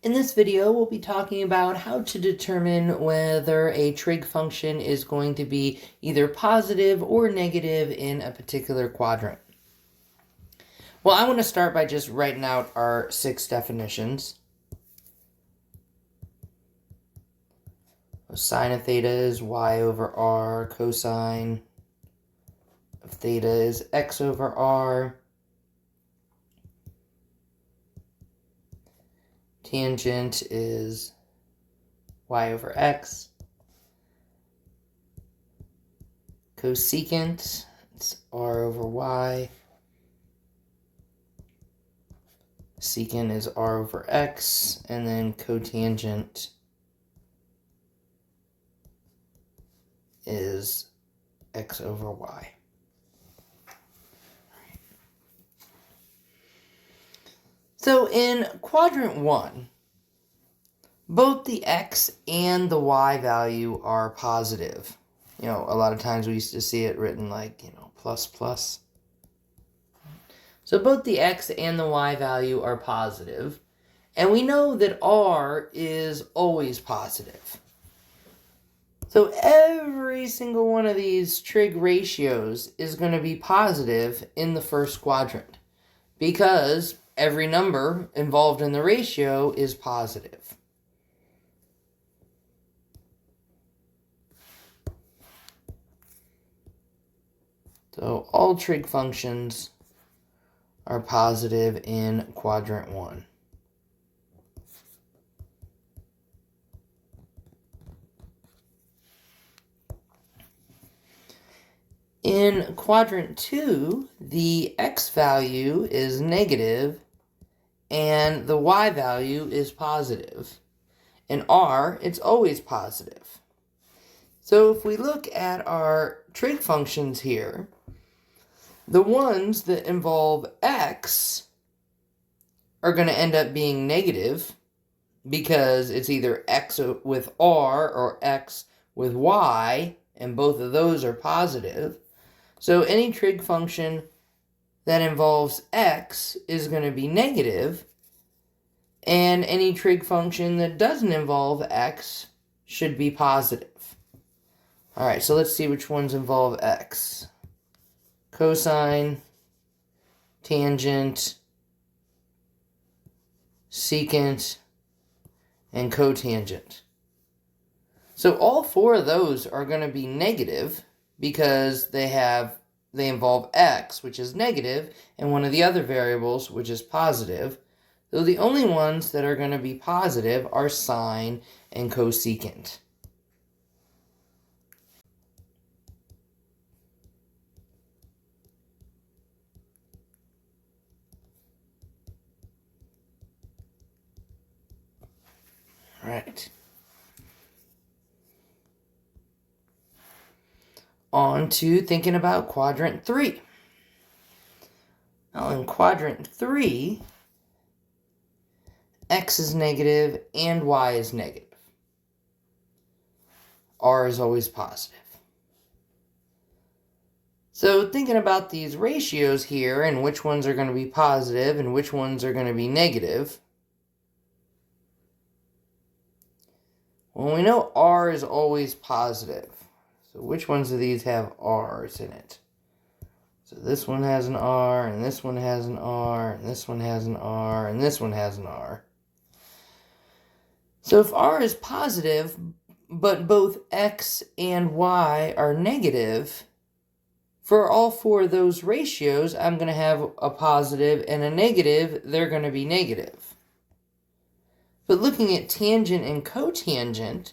In this video, we'll be talking about how to determine whether a trig function is going to be either positive or negative in a particular quadrant. Well, I want to start by just writing out our 6 definitions. Sine of theta is y over r, cosine of theta is x over r, tangent is y over x, cosecant, it's r over y, secant is r over x, and then cotangent is x over y. So in quadrant 1, both the x and the y value are positive. A lot of times we used to see it written like, plus plus. So both the x and the y value are positive. And we know that r is always positive. So every single one of these trig ratios is going to be positive in the first quadrant because every number involved in the ratio is positive. So all trig functions are positive in quadrant 1. In quadrant 2, the x value is negative and the y value is positive. In r, it's always positive. So if we look at our trig functions here, the ones that involve x are going to end up being negative because it's either x with r or x with y, and both of those are positive. So any trig function that involves x is going to be negative, and any trig function that doesn't involve x should be positive. All right, so let's see which ones involve x. Cosine, tangent, secant, and cotangent. So all 4 of those are going to be negative because they involve x, which is negative, and one of the other variables, which is positive. So the only ones that are going to be positive are sine and cosecant. All right. On to thinking about quadrant 3. Now in quadrant 3, x is negative and y is negative. R is always positive. So thinking about these ratios here and which ones are going to be positive and which ones are going to be negative, well, we know r is always positive. So which ones of these have r's in it? So this one has an r, and this one has an r, and this one has an r, and this one has an r. So if r is positive, but both x and y are negative, for all 4 of those ratios, I'm going to have a positive and a negative. They're going to be negative. But looking at tangent and cotangent,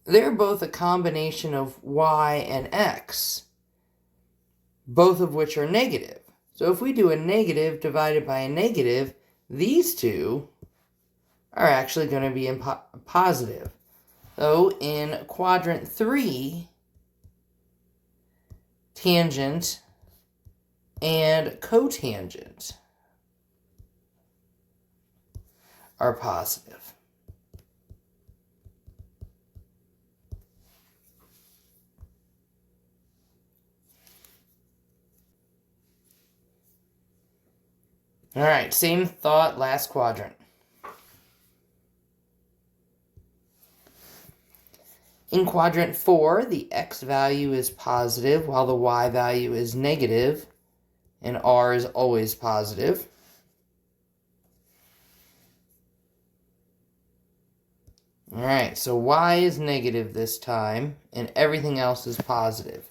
they're both a combination of y and x, both of which are negative. So if we do a negative divided by a negative, these two are actually going to be positive. So in quadrant 3, tangent and cotangent are positive. All right, same thought, last quadrant. In quadrant 4, the x value is positive while the y value is negative, and r is always positive. All right, so y is negative this time, and everything else is positive.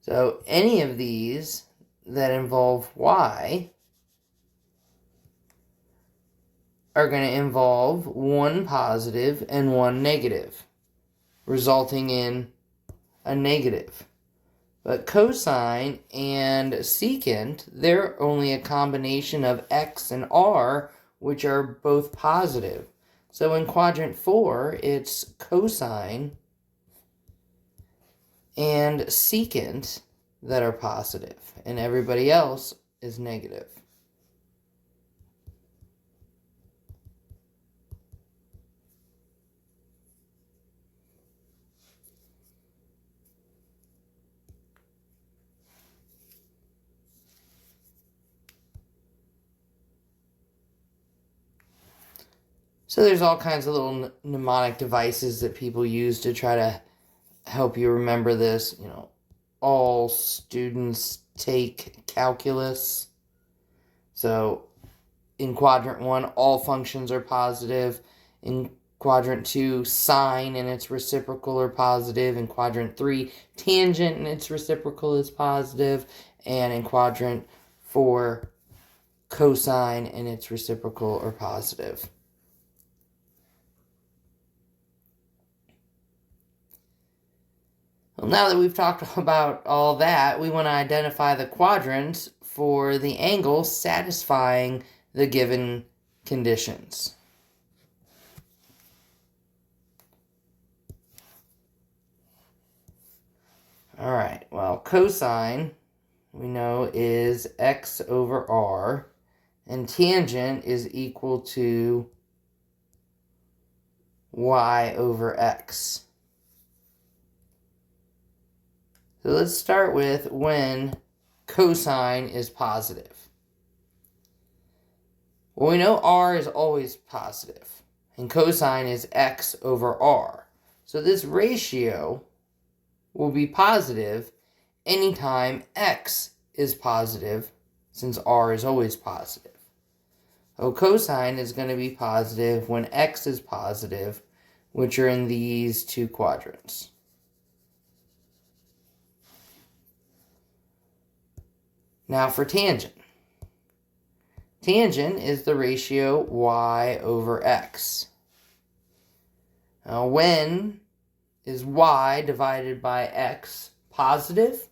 So any of these that involve y are going to involve one positive and one negative, resulting in a negative. But cosine and secant, they're only a combination of x and r, which are both positive. So in quadrant 4, it's cosine and secant that are positive, and everybody else is negative. So there's all kinds of little mnemonic devices that people use to try to help you remember this. You know, all students take calculus. So in quadrant 1, all functions are positive. In quadrant 2, sine and its reciprocal are positive. In quadrant 3, tangent and its reciprocal is positive. And in quadrant 4, cosine and its reciprocal are positive. Well, now that we've talked about all that, we want to identify the quadrants for the angle satisfying the given conditions. All right, well, cosine, we know, is x over r, and tangent is equal to y over x. So let's start with when cosine is positive. Well, we know r is always positive, and cosine is x over r. So this ratio will be positive anytime x is positive, since r is always positive. So cosine is going to be positive when x is positive, which are in these two quadrants. Now for tangent. Tangent is the ratio y over x. Now when is y divided by x positive?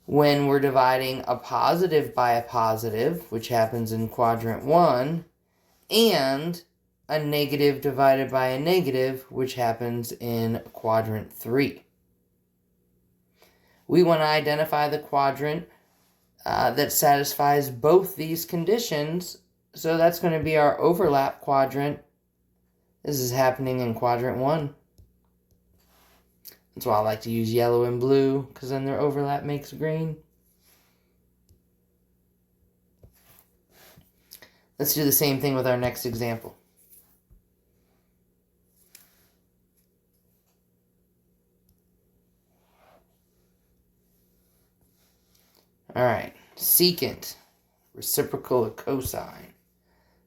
When we're dividing a positive by a positive, which happens in quadrant 1, and a negative divided by a negative, which happens in quadrant 3. We want to identify the quadrant that satisfies both these conditions, so that's going to be our overlap quadrant. This is happening in quadrant 1. That's why I like to use yellow and blue, because then their overlap makes green. Let's do the same thing with our next example. All right, secant, reciprocal of cosine.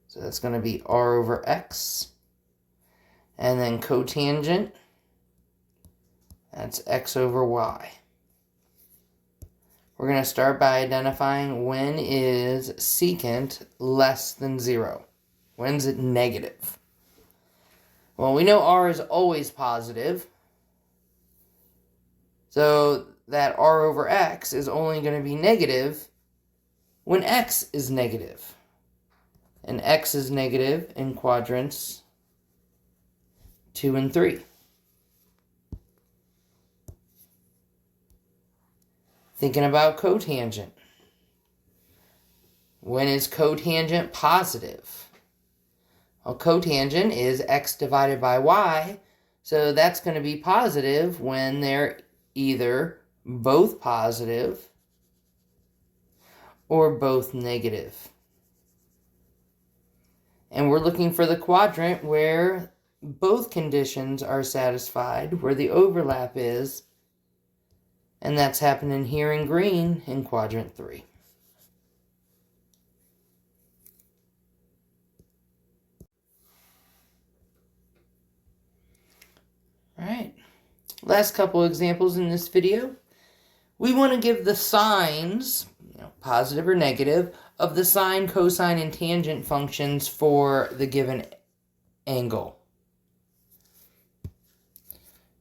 So that's going to be r over x. And then cotangent, that's x over y. We're going to start by identifying when is secant less than 0. When's it negative? Well, we know r is always positive. So that r over x is only going to be negative when x is negative. And x is negative in quadrants 2 and 3. Thinking about cotangent. When is cotangent positive? Well, cotangent is x divided by y, so that's going to be positive when they're either both positive or both negative. And we're looking for the quadrant where both conditions are satisfied, where the overlap is, and that's happening here in green in quadrant 3. All right, last couple examples in this video. We want to give the signs, positive or negative, of the sine, cosine, and tangent functions for the given angle.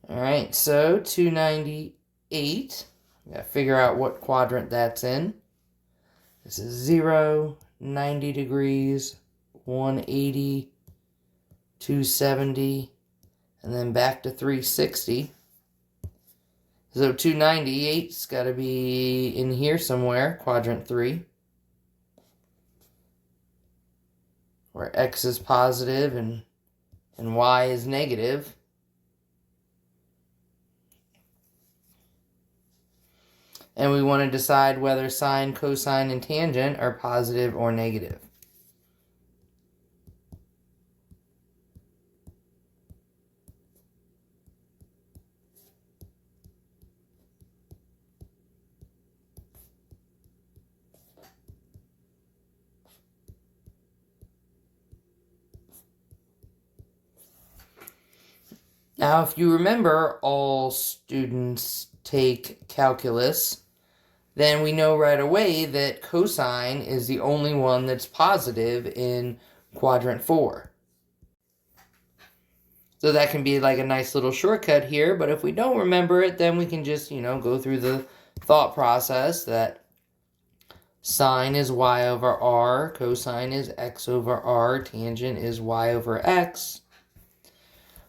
All right, so 298, we got to figure out what quadrant that's in. This is 0, 90 degrees, 180, 270, and then back to 360. So 298's got to be in here somewhere, quadrant 3, where x is positive and y is negative. And we want to decide whether sine, cosine, and tangent are positive or negative. Now, if you remember, all students take calculus, then we know right away that cosine is the only one that's positive in quadrant 4. So that can be like a nice little shortcut here, but if we don't remember it, then we can just, go through the thought process that sine is y over r, cosine is x over r, tangent is y over x.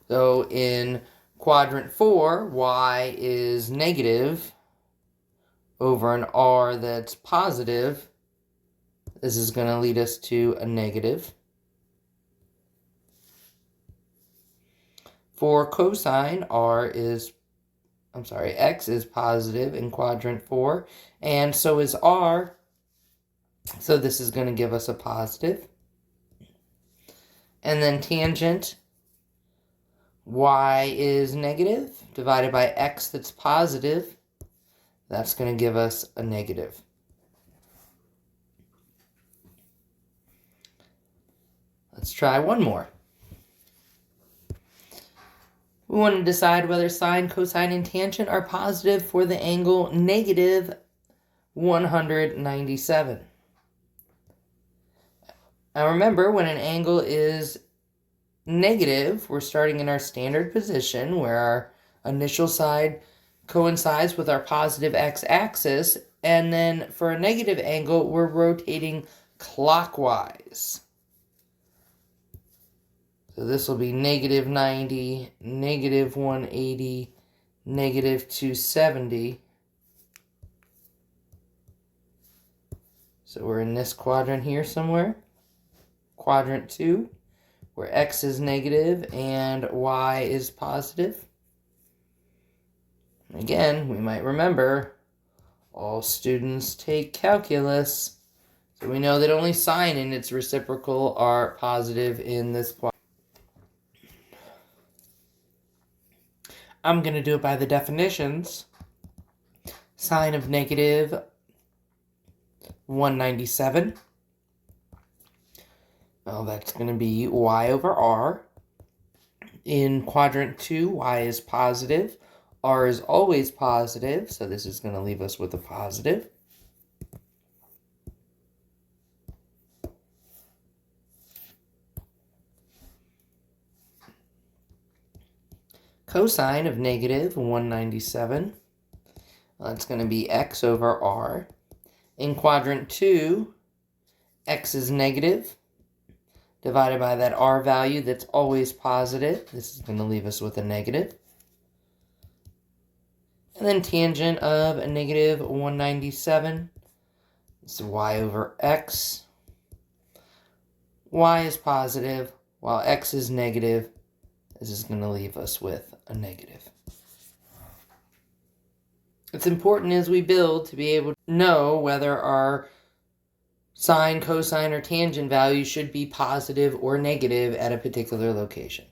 So in quadrant 4, y is negative over an r that's positive. This is going to lead us to a negative. For cosine, x is positive in quadrant 4, and so is r. So this is going to give us a positive. And then tangent, y is negative, divided by x that's positive. That's going to give us a negative. Let's try one more. We want to decide whether sine, cosine, and tangent are positive for the angle negative 197. Now remember, when an angle is negative, we're starting in our standard position where our initial side coincides with our positive x-axis, and then for a negative angle, we're rotating clockwise. So this will be negative 90, negative 180, negative 270. So we're in this quadrant here somewhere, quadrant 2, where x is negative and y is positive. Again, we might remember, all students take calculus, so we know that only sine and its reciprocal are positive in this quadrant. I'm going to do it by the definitions. Sine of negative 197. Well, that's going to be y over r. In quadrant 2, y is positive. R is always positive, so this is going to leave us with a positive. Cosine of negative 197. Well, that's going to be x over r. In quadrant 2, x is negative, divided by that r value that's always positive. This is going to leave us with a negative. And then tangent of a negative 197. It's y over x. Y is positive, while x is negative. This is going to leave us with a negative. It's important as we build to be able to know whether our sine, cosine, or tangent value should be positive or negative at a particular location.